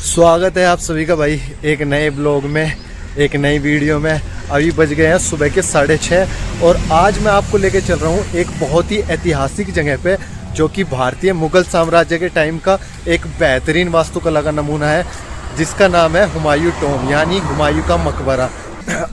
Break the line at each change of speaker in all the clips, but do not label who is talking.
स्वागत है आप सभी का भाई एक नए ब्लॉग में, एक नई वीडियो में। अभी बज गए हैं सुबह के 6:30 और आज मैं आपको लेके चल रहा हूँ एक बहुत ही ऐतिहासिक जगह पे, जो कि भारतीय मुगल साम्राज्य के टाइम का एक बेहतरीन वास्तुकला का नमूना है, जिसका नाम है हुमायूं टॉम्ब यानी हुमायूं का मकबरा।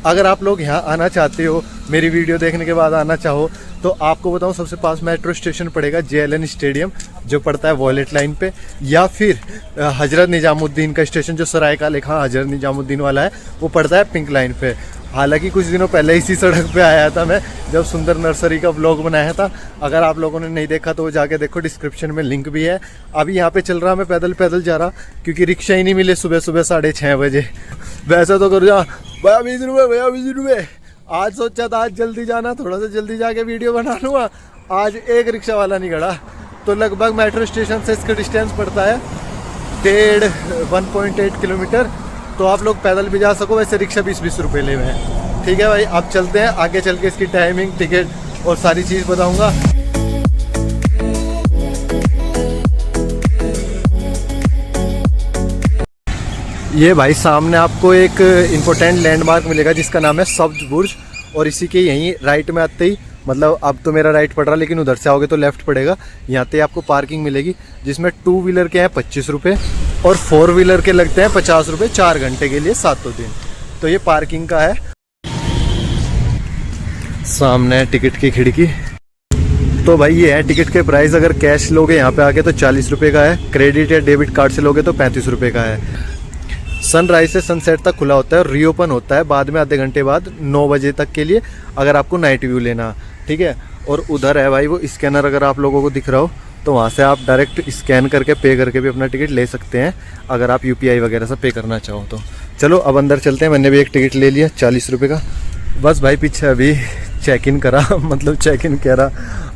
अगर आप लोग यहाँ आना चाहते हो, मेरी वीडियो देखने के बाद आना चाहो, तो आपको बताऊँ सबसे पास मेट्रो स्टेशन पड़ेगा JLN स्टेडियम, जो पड़ता है वॉलेट लाइन पे, या फिर हजरत निजामुद्दीन का स्टेशन जो सराय का लेखा हजरत निजामुद्दीन वाला है, वो पड़ता है पिंक लाइन पे। हालांकि कुछ दिनों पहले इसी सड़क पे आया था मैं, जब सुंदर नर्सरी का व्लॉग बनाया था। अगर आप लोगों ने नहीं देखा तो वो जाके देखो, डिस्क्रिप्शन में लिंक भी है। अभी यहाँ पे चल रहा मैं पैदल जा रहा, क्योंकि रिक्शा ही नहीं मिले सुबह 6:30 बजे। वैसा तो करो जा भैया 20 रुपये, भैया 20 रुपये। आज सोचा था आज जल्दी जाना, थोड़ा सा जल्दी जाके वीडियो बना लूँगा। आज एक रिक्शा वाला नहीं खड़ा। तो लगभग मेट्रो स्टेशन से इसका डिस्टेंस पड़ता है 1.8 किलोमीटर। तो आप लोग पैदल भी जा सको, वैसे रिक्शा 20 रुपये ले हुए हैं। ठीक है भाई, अब चलते हैं आगे, चल के इसकी टाइमिंग, टिकट और सारी चीज़ बताऊँगा। ये भाई सामने आपको एक इम्पोर्टेंट लैंडमार्क मिलेगा जिसका नाम है सब्ज बुर्ज, और इसी के यहीं राइट में आते ही, मतलब अब तो मेरा राइट पड़ रहा, लेकिन उधर से आओगे तो लेफ्ट पड़ेगा। यहाँ पे आपको पार्किंग मिलेगी, जिसमें 2 व्हीलर के हैं 25 रुपये और 4 व्हीलर के लगते हैं 50 रुपये 4 घंटे के लिए 7 दिन। तो ये पार्किंग का है। सामने है टिकट की खिड़की। तो भाई ये है टिकट के प्राइस। अगर कैश लोगे यहाँ पे आके तो 40 रुपये का है, क्रेडिट या डेबिट कार्ड से लोगे तो 35 रुपये का है। सनराइज से सनसेट तक खुला होता है और रीओपन होता है बाद में आधे घंटे बाद 9 बजे तक के लिए, अगर आपको नाइट व्यू लेना। ठीक है, और उधर है भाई वो स्कैनर, अगर आप लोगों को दिख रहा हो तो वहाँ से आप डायरेक्ट स्कैन करके पे करके भी अपना टिकट ले सकते हैं, अगर आप UPI वगैरह से पे करना चाहो तो। चलो अब अंदर चलते हैं। मैंने भी एक टिकट ले लिया 40 रुपये का। बस भाई पीछे अभी चेक इन करा मतलब चेक इन कह रहा,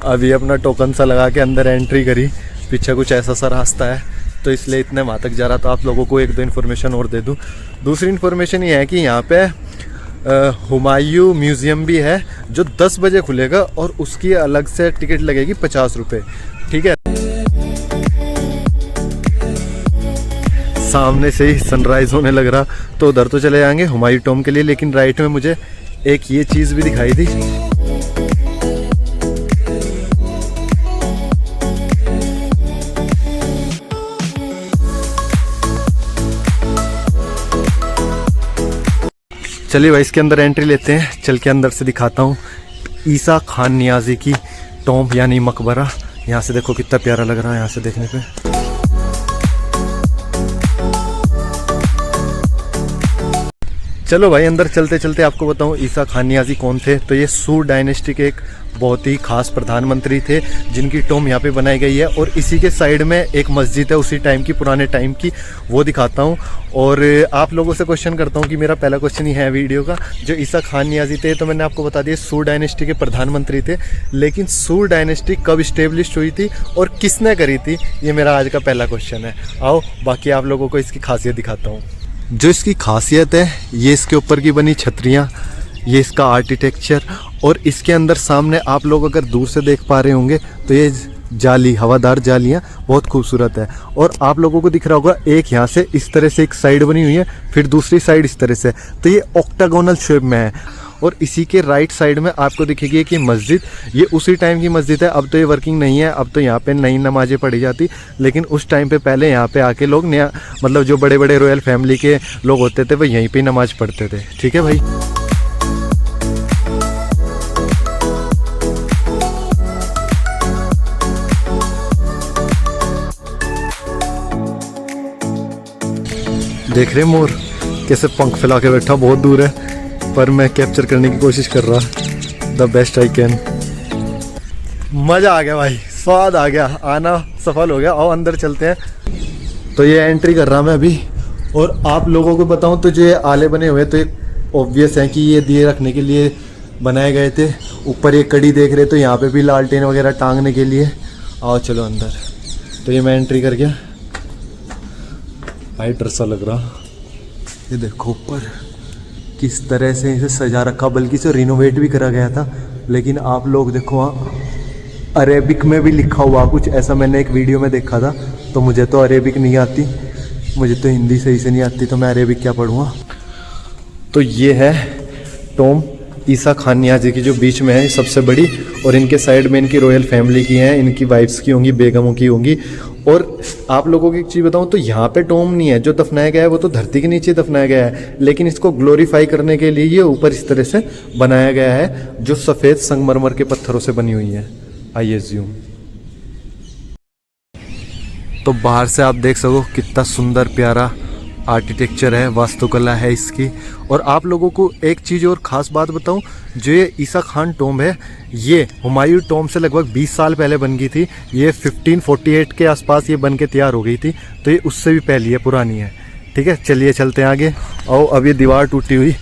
अभी अपना टोकन सा लगा के अंदर एंट्री करी। पीछे कुछ ऐसा सा रास्ता है, तो इसलिए इतने वहाँ तक जा रहा। तो आप लोगों को 1-2 इन्फॉर्मेशन और दे दूँ। दूसरी इन्फॉर्मेशन ये है कि यहाँ पे हुमायूं म्यूज़ियम भी है, जो 10 बजे खुलेगा और उसकी अलग से टिकट लगेगी 50 रुपये। ठीक है, सामने से ही सनराइज होने लग रहा, तो उधर तो चले जाएंगे हुमायूं टॉम्ब के लिए। लेकिन राइट में मुझे एक ये चीज़ भी दिखाई दी। चलिए भाई इसके अंदर एंट्री लेते हैं, चल के अंदर से दिखाता हूँ ईसा खान नियाज़ी की टॉम्ब यानी मकबरा। यहाँ से देखो कितना प्यारा लग रहा है यहाँ से देखने पे। चलो भाई अंदर चलते चलते आपको बताऊँ ईसा खान नियाज़ी कौन थे। तो ये सूर डायनेस्टी के एक बहुत ही खास प्रधानमंत्री थे, जिनकी टॉम्ब यहाँ पे बनाई गई है। और इसी के साइड में एक मस्जिद है उसी टाइम की, पुराने टाइम की, वो दिखाता हूँ। और आप लोगों से क्वेश्चन करता हूँ कि मेरा पहला क्वेश्चन ही है वीडियो का। जो ईसा खान नियाज़ी थे, तो मैंने आपको बता दिया सूर डायनेस्टी के प्रधानमंत्री थे, लेकिन सूर डायनेस्टी कब इस्टेब्लिश हुई थी और किसने करी थी, ये मेरा आज का पहला क्वेश्चन है। आओ बाकी आप लोगों को इसकी खासियत दिखाता हूँ। जो इसकी खासियत है, ये इसके ऊपर की बनी छतरियाँ, ये इसका आर्किटेक्चर, और इसके अंदर सामने आप लोग अगर दूर से देख पा रहे होंगे तो ये जाली, हवादार जालियाँ बहुत खूबसूरत है। और आप लोगों को दिख रहा होगा एक यहाँ से इस तरह से एक साइड बनी हुई है, फिर दूसरी साइड इस तरह से, तो ये ऑक्टागोनल शेप में है। और इसी के राइट साइड में आपको दिखेगी कि मस्जिद, ये उसी टाइम की मस्जिद है। अब तो ये वर्किंग नहीं है, अब तो यहाँ पे नई नमाजें पढ़ी जाती, लेकिन उस टाइम पे पहले यहाँ पे आके लोग नया, मतलब जो बड़े बड़े रॉयल फैमिली के लोग होते थे वो यहीं पे नमाज पढ़ते थे। ठीक है भाई, देख रहे मोर कैसे पंख फैला के बैठा, बहुत दूर है पर मैं कैप्चर करने की कोशिश कर रहा, द बेस्ट आई कैन। मज़ा आ गया भाई, स्वाद आ गया, आना सफल हो गया। आओ अंदर चलते हैं। तो ये एंट्री कर रहा मैं अभी, और आप लोगों को बताऊं तो जो ये आले बने हुए तो ये ऑब्वियस है कि ये दिए रखने के लिए बनाए गए थे। ऊपर ये कड़ी देख रहे तो यहाँ पे भी लालटेन वगैरह टांगने के लिए। आओ चलो अंदर। तो ये मैं एंट्री कर गया भाई, डर सा लग रहा। ये देखो ऊपर किस तरह से इसे सजा रखा, बल्कि इसे रिनोवेट भी करा गया था। लेकिन आप लोग देखो वहाँ अरेबिक में भी लिखा हुआ कुछ ऐसा, मैंने एक वीडियो में देखा था, तो मुझे तो अरेबिक नहीं आती। मुझे तो हिंदी सही से नहीं आती तो मैं अरेबिक क्या पढ़ूँगा। तो ये है टॉम ईसा खान नियाज़ी की जो बीच में है सबसे बड़ी, और इनके साइड में इनकी रॉयल फैमिली की हैं, इनकी वाइफ्स की होंगी, बेगमों की होंगी। और आप लोगों की एक चीज़ बताऊं तो यहाँ पे टॉम नहीं है, जो दफनाया गया है वो तो धरती के नीचे दफनाया गया है, लेकिन इसको ग्लोरीफाई करने के लिए ये ऊपर इस तरह से बनाया गया है जो सफ़ेद संगमरमर के पत्थरों से बनी हुई है। I assume. तो बाहर से आप देख सको कितना सुंदर प्यारा आर्किटेक्चर है, वास्तुकला है इसकी। और आप लोगों को एक चीज़ और ख़ास बात बताऊं, जो ये ईसा खान टॉम है ये हुमायूं टॉम से लगभग 20 साल पहले बन गई थी। ये 1548 के आसपास ये बन के तैयार हो गई थी, तो ये उससे भी पहली है, पुरानी है। ठीक है, चलिए चलते हैं आगे। और अब ये दीवार टूटी हुई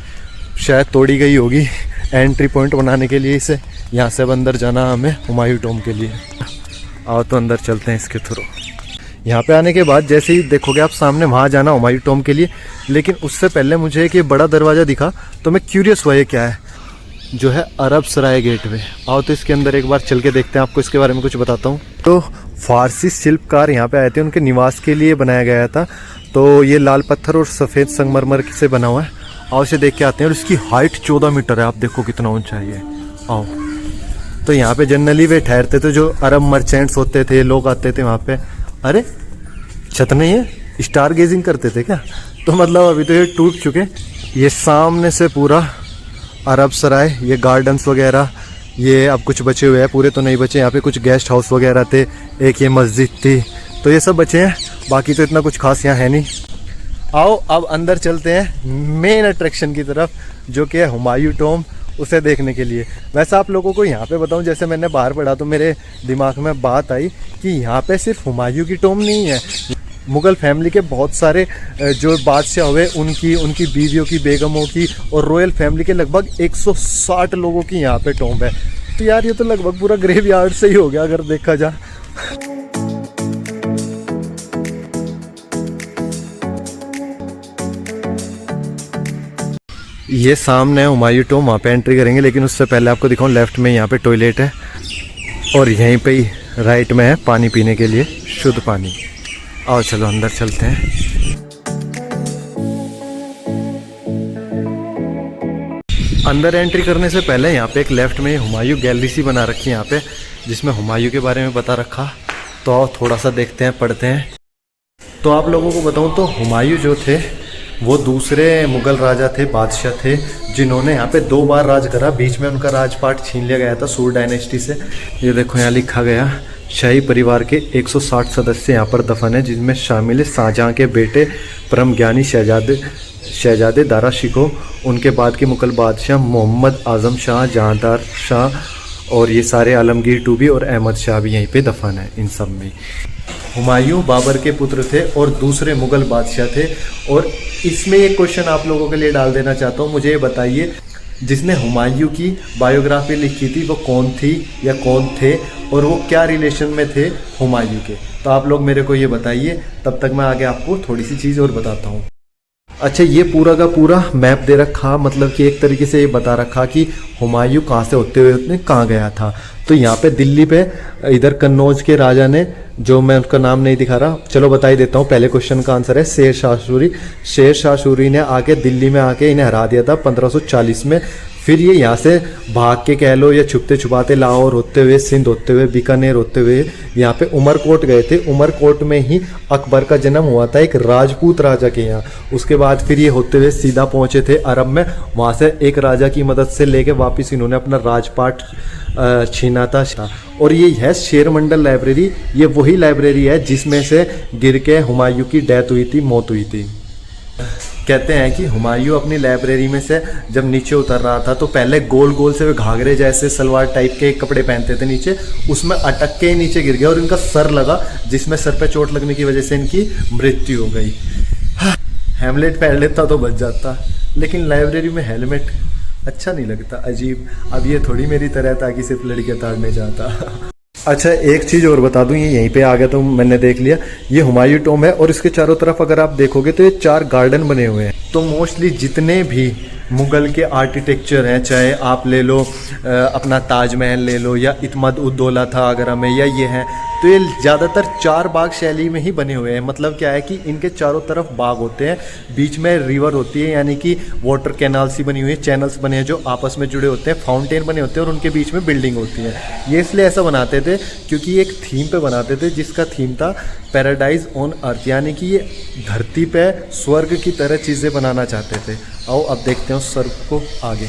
शायद तोड़ी गई होगी एंट्री पॉइंट बनाने के लिए इसे, यहाँ से अब अंदर जाना हमें हुमायूं टॉम के लिए। आओ तो अंदर चलते हैं इसके थ्रू। यहाँ पे आने के बाद जैसे ही देखोगे आप सामने, वहाँ जाना हुमायूं टॉम के लिए, लेकिन उससे पहले मुझे एक ये बड़ा दरवाज़ा दिखा तो मैं क्यूरियस हुआ ये क्या है, जो है अरब सराय गेटवे। आओ तो इसके अंदर एक बार चल के देखते हैं, आपको इसके बारे में कुछ बताता हूँ। तो फारसी शिल्पकार यहाँ पे आए थे, उनके निवास के लिए बनाया गया था। तो ये लाल पत्थर और सफ़ेद संगमरमर से बना हुआ है। आओ इसे देख के आते हैं। और इसकी हाइट 14 मीटर है, आप देखो कितना ऊंचा है। आओ। तो यहाँ पे जनरली वे ठहरते थे, जो अरब मर्चेंट्स होते थे, लोग आते थे वहाँ पे। अरे छत नहीं है, स्टार गेजिंग करते थे क्या? तो मतलब अभी तो ये टूट चुके। ये सामने से पूरा अरब सराय, ये गार्डन्स वगैरह, ये अब कुछ बचे हुए हैं, पूरे तो नहीं बचे। यहाँ पे कुछ गेस्ट हाउस वगैरह थे, एक ये मस्जिद थी, तो ये सब बचे हैं। बाकी तो इतना कुछ खास यहाँ है नहीं। आओ अब अंदर चलते हैं मेन अट्रैक्शन की तरफ, जो कि है हुमायूं टॉम, उसे देखने के लिए। वैसे आप लोगों को यहाँ पे बताऊँ, जैसे मैंने बाहर पढ़ा तो मेरे दिमाग में बात आई कि यहाँ पे सिर्फ हुमायूं की टॉम नहीं है, मुग़ल फैमिली के बहुत सारे जो बादशाह हुए उनकी बीवियों की, बेगमों की और रॉयल फैमिली के लगभग 160 लोगों की यहाँ पे टॉम है। तो यार ये तो लगभग पूरा ग्रेवयार्ड से ही हो गया अगर देखा जाए। ये सामने है हुमायूं टॉम, वहाँ पे एंट्री करेंगे, लेकिन उससे पहले आपको दिखाऊं लेफ्ट में यहाँ पे टॉयलेट है और यहीं पे ही राइट में है पानी पीने के लिए शुद्ध पानी। आओ चलो अंदर चलते हैं। अंदर एंट्री करने से पहले यहाँ पे एक लेफ्ट में हुमायूं गैलरी सी बना रखी है यहाँ पे, जिसमें हुमायूं के बारे में बता रखा। तो आओ थोड़ा सा देखते हैं, पढ़ते हैं। तो आप लोगों को बताऊँ तो हुमायूं जो थे वो दूसरे मुग़ल राजा थे, बादशाह थे, जिन्होंने यहाँ पे 2 बार राज करा। बीच में उनका राजपाट छीन लिया गया था सूर डायनेस्टी से। ये देखो यहाँ लिखा गया, शाही परिवार के 160 सदस्य यहाँ पर दफन है, जिनमें शामिल है शाहजहाँ के बेटे परम ज्ञानी शहजादे दारा शिकोह, उनके बाद के मुग़ल बादशाह मोहम्मद आज़म शाह, जहांदार शाह, और ये सारे आलमगीर टूबी और अहमद शाह भी यहीं पे दफन है। इन सब में हुमायूं बाबर के पुत्र थे और दूसरे मुग़ल बादशाह थे। और इसमें एक क्वेश्चन आप लोगों के लिए डाल देना चाहता हूँ, मुझे ये बताइए जिसने हुमायूं की बायोग्राफी लिखी थी वो कौन थी या कौन थे, और वो क्या रिलेशन में थे हुमायूं के? तो आप लोग मेरे को ये बताइए, तब तक मैं आगे आपको थोड़ी सी चीज़ और बताता हूँ। अच्छा, ये पूरा का पूरा मैप दे रखा, मतलब कि एक तरीके से ये बता रखा कि हुमायूं कहाँ से होते हुए उसने कहाँ गया था। तो यहाँ पे दिल्ली पे इधर कन्नौज के राजा ने, जो मैं उनका नाम नहीं दिखा रहा, चलो बता ही देता हूँ। पहले क्वेश्चन का आंसर है शेर शाह सूरी। शेर शाह सूरी ने आके दिल्ली में आके इन्हें हरा दिया था 1540 में। फिर ये यहाँ से भाग के कह लो या छुपते छुपाते लाहौर होते हुए, सिंध होते हुए, बीकानेर होते हुए यहाँ पे उमरकोट गए थे। उमरकोट में ही अकबर का जन्म हुआ था, एक राजपूत राजा के यहाँ। उसके बाद फिर ये होते हुए सीधा पहुँचे थे अरब में, वहाँ से एक राजा की मदद से लेके वापस इन्होंने अपना राजपाट छीना था। और ये है शेर मंडल लाइब्रेरी। ये वही लाइब्रेरी है जिसमें से गिर के हुमायूं की डेथ हुई थी, मौत हुई थी। कहते हैं कि हुमायूं अपनी लाइब्रेरी में से जब नीचे उतर रहा था तो पहले गोल गोल से वे घाघरे जैसे सलवार टाइप के कपड़े पहनते थे नीचे, उसमें अटक के नीचे गिर गया और इनका सर लगा, जिसमें सर पे चोट लगने की वजह से इनकी मृत्यु हो गई। हेमलेट पहन लेता तो बच जाता, लेकिन लाइब्रेरी में हेलमेट अच्छा नहीं लगता, अजीब। अब ये थोड़ी मेरी तरह था कि सिर्फ लड़के ताड़ने जाता। अच्छा, एक चीज़ और बता दूं, ये यहीं पे आ गया तो मैंने देख लिया, ये हुमायूं टॉम है और इसके चारों तरफ अगर आप देखोगे तो ये 4 गार्डन बने हुए हैं। तो मोस्टली जितने भी मुग़ल के आर्किटेक्चर हैं, चाहे आप ले लो अपना ताजमहल ले लो या इत्माद-उद-दौला था आगरा में, या ये है तो ये ज़्यादातर 4 बाग शैली में ही बने हुए हैं। मतलब क्या है कि इनके चारों तरफ बाग होते हैं, बीच में रिवर होती है, यानी कि वाटर कैनाल सी बनी हुई है, चैनल्स बने हैं जो आपस में जुड़े होते हैं, फाउंटेन बने होते हैं और उनके बीच में बिल्डिंग होती है। ये इसलिए ऐसा बनाते थे क्योंकि एक थीम पे बनाते थे जिसका थीम था पैराडाइज ऑन अर्थ, यानी कि ये धरती पे स्वर्ग की तरह चीज़ें बनाना चाहते थे। आओ अब देखते हैं उस स्वर्ग को आगे।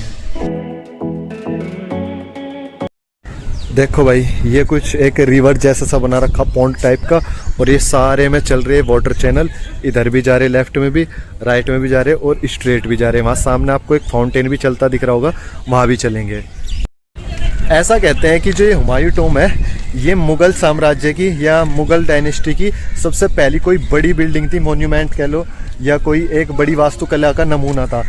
देखो भाई, ये कुछ एक रिवर जैसा सा बना रखा, पॉन्ड टाइप का, और ये सारे में चल रहे हैं वाटर चैनल। इधर भी जा रहे, लेफ्ट में भी, राइट में भी जा रहे और स्ट्रेट भी जा रहे हैं। वहाँ सामने आपको एक फाउंटेन भी चलता दिख रहा होगा, वहाँ भी चलेंगे। ऐसा कहते हैं कि जो ये हुमायूं टॉम है, ये मुग़ल साम्राज्य की या मुग़ल डायनेस्टी की सबसे पहली कोई बड़ी बिल्डिंग थी, मोन्यूमेंट कह लो, या कोई एक बड़ी वास्तुकला का नमूना था।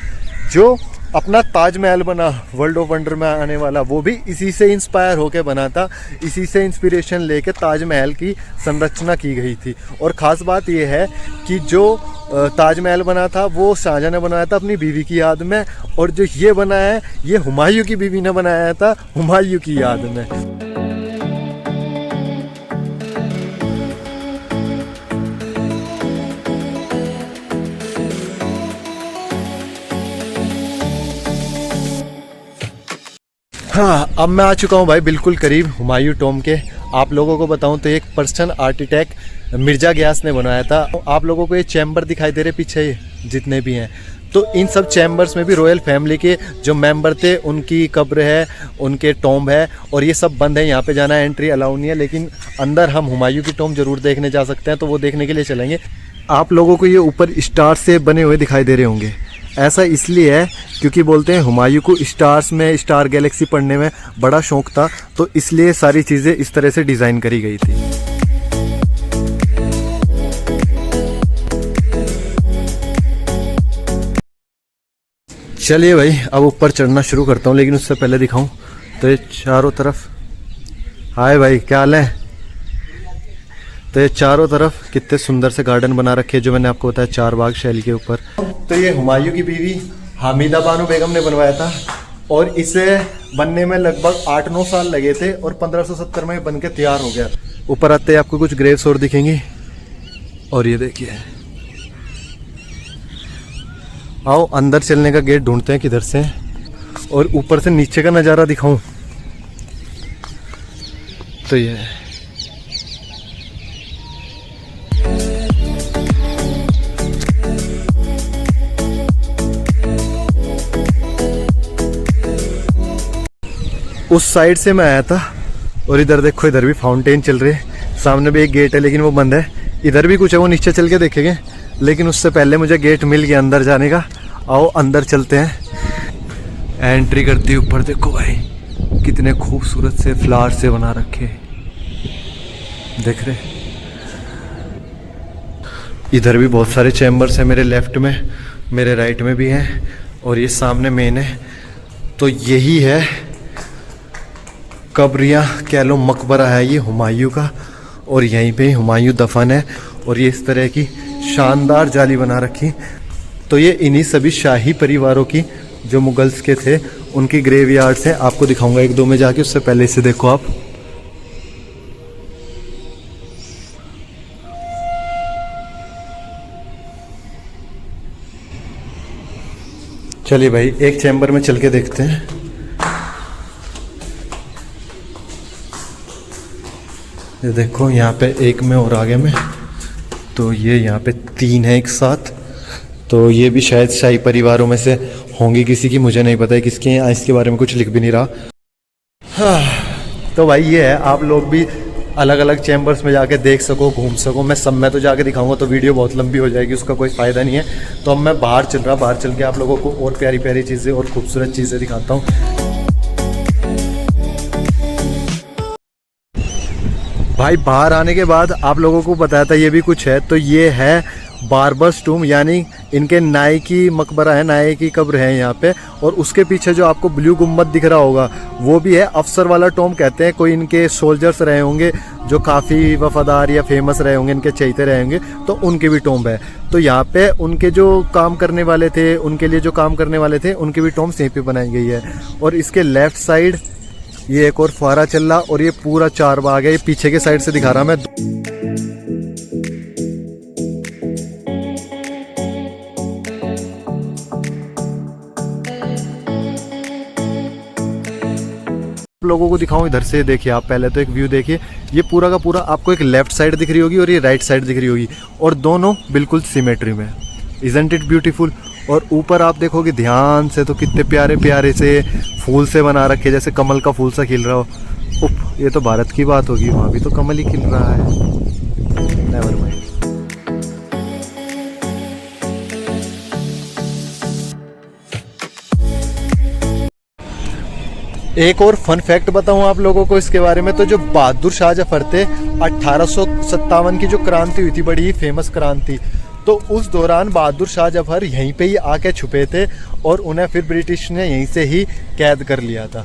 जो अपना ताजमहल बना वर्ल्ड ऑफ वंडर में आने वाला, वो भी इसी से इंस्पायर होकर बना था। इसी से इंस्पिरेशन लेके ताजमहल की संरचना की गई थी। और ख़ास बात ये है कि जो ताजमहल बना था वो शाहजहाँ ने बनाया था अपनी बीवी की याद में, और जो ये बनाया है ये हुमायूं की बीवी ने बनाया था हुमायूं की याद में। हाँ, अब मैं आ चुका हूँ भाई बिल्कुल करीब हुमायूं टॉम के। आप लोगों को बताऊँ तो एक पर्शियन आर्किटेक्ट मिर्जा गियास ने बनाया था। आप लोगों को ये चैम्बर दिखाई दे रहे पीछे, ये जितने भी हैं, तो इन सब चैम्बर्स में भी रॉयल फैमिली के जो मेंबर थे उनकी कब्र है, उनके टॉम्ब है, और ये सब बंद है। यहाँ पे जाना एंट्री अलाउ नहीं है, लेकिन अंदर हम हुमायूं की टॉम्ब जरूर देखने जा सकते हैं, तो वो देखने के लिए चलेंगे। आप लोगों को ये ऊपर स्टार से बने हुए दिखाई दे रहे होंगे। ऐसा इसलिए है क्योंकि बोलते हैं हुमायूं को स्टार्स में, स्टार गैलेक्सी पढ़ने में बड़ा शौक था, तो इसलिए सारी चीज़ें इस तरह से डिज़ाइन करी गई थी। चलिए भाई, अब ऊपर चढ़ना शुरू करता हूँ, लेकिन उससे पहले दिखाऊं तो ये चारों तरफ, हाय भाई क्या हाल है, तो ये चारों तरफ कितने सुंदर से गार्डन बना रखे हैं, जो मैंने आपको बताया 4 बाग शैली के ऊपर। तो ये हुमायूं की बीवी हामिदा बानो बेगम ने बनवाया था, और इसे बनने में लगभग 8-9 साल लगे थे, और 1570 में बन के तैयार हो गया। ऊपर आते आपको कुछ ग्रेव्स और दिखेंगी, और ये देखिए। आओ अंदर चलने का गेट ढूंढते हैं किधर से, और ऊपर से नीचे का नज़ारा दिखाऊं तो ये उस साइड से मैं आया था, और इधर देखो, इधर भी फाउंटेन चल रही है, सामने भी एक गेट है लेकिन वो बंद है। इधर भी कुछ है, वो नीचे चल के देखेंगे, लेकिन उससे पहले मुझे गेट मिल गया अंदर जाने का। आओ अंदर चलते हैं। एंट्री करती ऊपर देखो भाई, कितने खूबसूरत से फ्लावर से बना रखे, देख रहे। इधर भी बहुत सारे चैम्बर्स हैं, मेरे लेफ्ट में, मेरे राइट में भी हैं, और ये सामने मेन है। तो यही है कब्रियाँ कह लो, मकबरा है ये हुमायूं का, और यहीं पे हुमायूं दफन है। और ये इस तरह की शानदार जाली बना रखी। तो ये इन्हीं सभी शाही परिवारों की, जो मुगल्स के थे, उनकी ग्रेवयार्ड्स हैं। आपको दिखाऊंगा 1-2 में जाके, उससे पहले इसे देखो आप। चलिए भाई, एक चैम्बर में चल के देखते हैं। ये देखो यहाँ पे एक में और आगे में, तो ये यहाँ पे 3 है एक साथ। तो ये भी शायद शाही परिवारों में से होंगी किसी की, मुझे नहीं पता है किसके हैं, इसके बारे में कुछ लिख भी नहीं रहा। हाँ, तो भाई ये है, आप लोग भी अलग अलग चैम्बर्स में जाके देख सको, घूम सको। मैं सब में तो जाके दिखाऊंगा तो वीडियो बहुत लंबी हो जाएगी, उसका कोई फ़ायदा नहीं है। तो अब मैं बाहर चल रहा, बाहर चल के आप लोगों को और प्यारी प्यारी चीज़ें और खूबसूरत चीज़ें दिखाता हूँ। भाई बाहर आने के बाद आप लोगों को बताया था ये भी कुछ है, तो ये है बार्बर्स टूम, यानी इनके नाई की मकबरा है, नाई की कब्र है यहाँ पे। और उसके पीछे जो आपको ब्लू गुम्बद दिख रहा होगा वो भी है अफसर वाला टॉम कहते हैं। कोई इनके सोल्जर्स रहे होंगे जो काफ़ी वफादार या फेमस रहे होंगे, इनके चहेते रहे होंगे, तो उनके भी टॉम्ब है। तो यहाँ पे उनके जो काम करने वाले थे, उनके लिए जो काम करने वाले थे, उनकी भी टॉम्ब यहीं पे बनाई गई है। और इसके लेफ्ट साइड ये एक और फुहारा चल रहा और ये पूरा 4 बाग है। ये पीछे के साइड से दिखा रहा मैं। लोगों को दिखाऊं इधर से, देखिए आप पहले तो एक व्यू देखिए। ये पूरा का पूरा आपको एक लेफ्ट साइड दिख रही होगी और ये राइट साइड दिख रही होगी, और दोनों बिल्कुल सिमेट्री में। Isn't it beautiful. और ऊपर आप देखोगे ध्यान से तो कितने प्यारे प्यारे से फूल से बना रखे, जैसे कमल का फूल सा खिल रहा हो। उफ, ये तो भारत की बात होगी, वहाँ भी तो कमल ही खिल रहा है। Never mind. एक और फन फैक्ट बताऊं आप लोगों को इसके बारे में, तो जो बहादुर शाह जफर थे, 1857 की जो क्रांति हुई थी, बड़ी ही फेमस क्रांति, तो उस दौरान बहादुर शाह जफर यहीं पे ही आके छुपे थे और उन्हें फिर ब्रिटिश ने यहीं से ही कैद कर लिया था।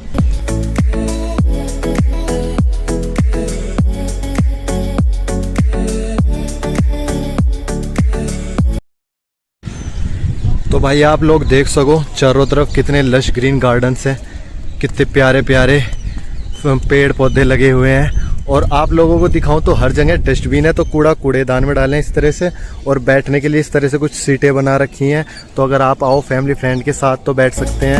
तो भाई आप लोग देख सको चारों तरफ कितने लश ग्रीन गार्डन्स हैं, कितने प्यारे प्यारे पेड़ पौधे लगे हुए हैं। और आप लोगों को दिखाऊं तो हर जगह डस्टबिन है, तो कूड़ा कूड़ेदान में डालें इस तरह से। और बैठने के लिए इस तरह से कुछ सीटें बना रखी हैं, तो अगर आप आओ फैमिली फ्रेंड के साथ तो बैठ सकते हैं।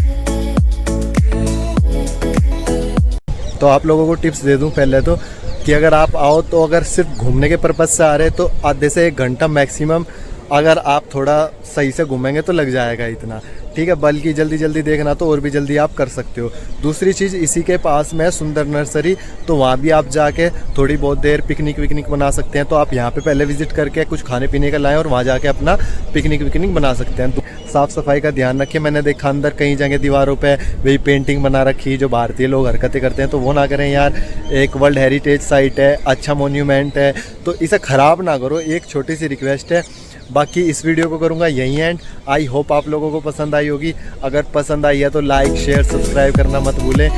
तो आप लोगों को टिप्स दे दूं पहले तो, कि अगर आप आओ तो अगर सिर्फ घूमने के पर्पज़ से आ रहे तो आधे से 1 घंटा मैक्सिमम, अगर आप थोड़ा सही से घूमेंगे तो लग जाएगा इतना, ठीक है। बल्कि जल्दी जल्दी देखना तो और भी जल्दी आप कर सकते हो। दूसरी चीज़, इसी के पास में सुंदर नर्सरी, तो वहाँ भी आप जाके थोड़ी बहुत देर पिकनिक विकनिक बना सकते हैं। तो आप यहाँ पे पहले विजिट करके कुछ खाने पीने का लाएं और वहाँ जाके अपना पिकनिक विकनिक बना सकते हैं। तो साफ़ सफाई का ध्यान रखें। मैंने देखा अंदर कई जगह दीवारों पे वही पेंटिंग बना रखी, जो भारतीय लोग हरकतें करते हैं, तो वो ना करें यार। एक वर्ल्ड हेरिटेज साइट है, अच्छा मोन्यूमेंट है, तो इसे ख़राब ना करो। एक छोटी सी रिक्वेस्ट है। बाकी इस वीडियो को करूँगा यहीं एंड। आई होप आप लोगों को पसंद आई होगी। अगर पसंद आई है तो लाइक शेयर सब्सक्राइब करना मत भूलें।